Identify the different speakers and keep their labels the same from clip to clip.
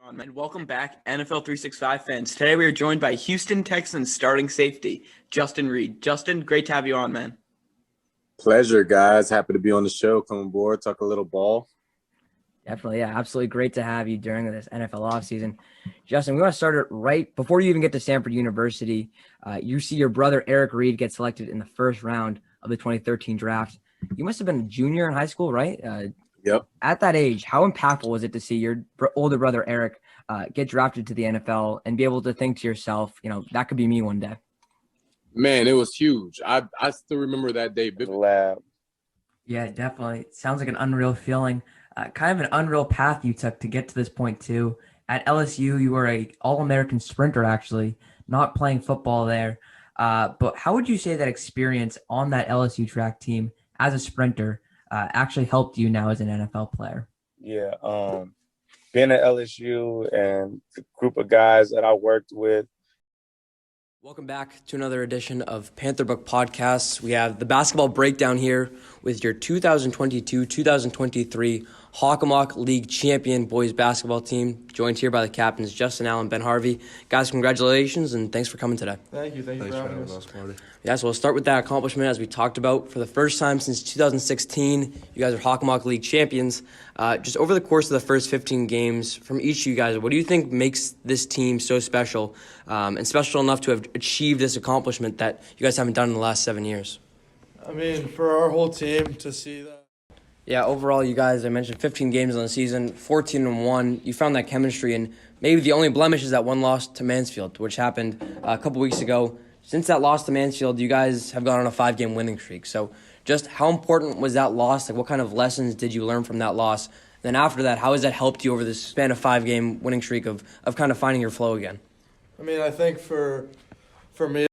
Speaker 1: And welcome back, NFL 365 fans. Today we are joined by Houston Texans starting safety, Justin Reid. Justin, great to have you on, man.
Speaker 2: Pleasure, guys. Happy to be on the show. Come aboard, talk a little ball.
Speaker 3: Definitely, yeah, absolutely great to have you during this NFL offseason. Justin, we want to start it right before you even get to Stanford University. You see your brother Eric Reid get selected in the first round of the 2013 draft. You must have been a junior in high school, right?
Speaker 2: Yep.
Speaker 3: At that age, how impactful was it to see your older brother Eric get drafted to the NFL and be able to think to yourself, that could be me one day?
Speaker 2: Man, it was huge. I still remember that day.
Speaker 3: Yeah, definitely. It sounds like an unreal feeling. Kind of an unreal path you took to get to this point too. At LSU, you were a All-American sprinter, actually, not playing football there. But how would you say that experience on that LSU track team as a sprinter actually helped you now as an NFL player?
Speaker 4: Yeah, being at LSU and the group of guys that I worked with.
Speaker 5: Welcome back to another edition of Panther Book Podcasts. We have the basketball breakdown here with your 2022-2023 Hockomock League champion boys basketball team, joined here by the captains Justin Allen, Ben Harvey. Guys, congratulations and thanks for coming today.
Speaker 6: Thank you for having us.
Speaker 5: Yeah, so we'll start with that accomplishment as we talked about. For the first time since 2016, you guys are Hockomock League champions. Just over the course of the first 15 games, from each of you guys, what do you think makes this team so special and special enough to have achieved this accomplishment that you guys haven't done in the last 7 years?
Speaker 6: I mean, for our whole team to see that.
Speaker 5: Yeah, overall, you guys, I mentioned 15 games on the season, 14-1. You found that chemistry, and maybe the only blemish is that one loss to Mansfield, which happened a couple weeks ago. Since that loss to Mansfield, you guys have gone on a 5-game winning streak. So just how important was that loss? Like, what kind of lessons did you learn from that loss? And then after that, how has that helped you over this span of 5-game winning streak of kind of finding your flow again?
Speaker 6: I mean, I think for me.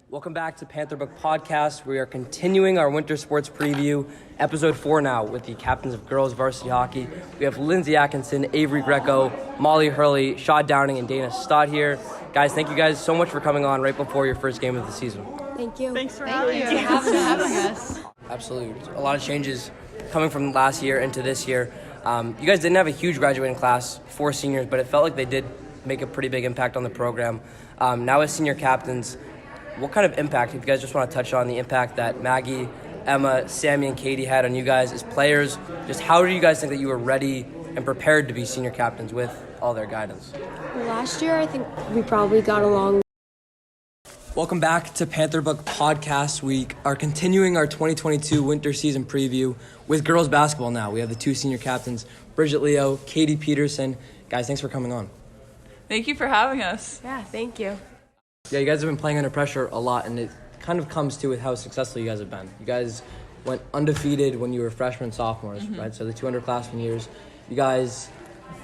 Speaker 5: Welcome back to Panther Book Podcast. We are continuing our winter sports preview, episode 4 now, with the captains of girls varsity hockey. We have Lindsay Atkinson, Avery Greco, Molly Hurley, Shaw Downing, and Dana Stott here. Guys, thank you guys so much for coming on right before your first game of the season.
Speaker 7: Thank you.
Speaker 8: Thanks for having us.
Speaker 5: Absolutely. A lot of changes coming from last year into this year. You guys didn't have a huge graduating class, 4 seniors, but it felt like they did make a pretty big impact on the program. Now as senior captains, what kind of impact, if you guys just want to touch on the impact that Maggie, Emma, Sammy, and Katie had on you guys as players, just how do you guys think that you were ready and prepared to be senior captains with all their guidance?
Speaker 7: Last year, I think we probably got along.
Speaker 5: Welcome back to Panther Book Podcast. We are continuing our 2022 winter season preview with girls basketball now. We have the 2 senior captains, Bridget Leo, Katie Peterson. Guys, thanks for coming on.
Speaker 8: Thank you for having us.
Speaker 7: Yeah, thank you.
Speaker 5: Yeah, you guys have been playing under pressure a lot, and it kind of comes to with how successful you guys have been. You guys went undefeated when you were freshmen and sophomores, right? So the 2 underclassmen years. You guys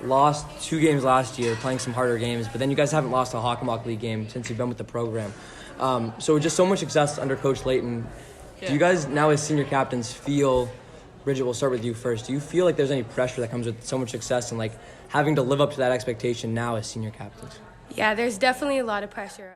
Speaker 5: lost 2 games last year, playing some harder games, but then you guys haven't lost a Hockomock League game since you've been with the program. So just so much success under Coach Layton.
Speaker 8: Yeah.
Speaker 5: Do you guys now as senior captains feel, Bridget, we'll start with you first. Do you feel like there's any pressure that comes with so much success and like having to live up to that expectation now as senior captains?
Speaker 7: Yeah, there's definitely a lot of pressure.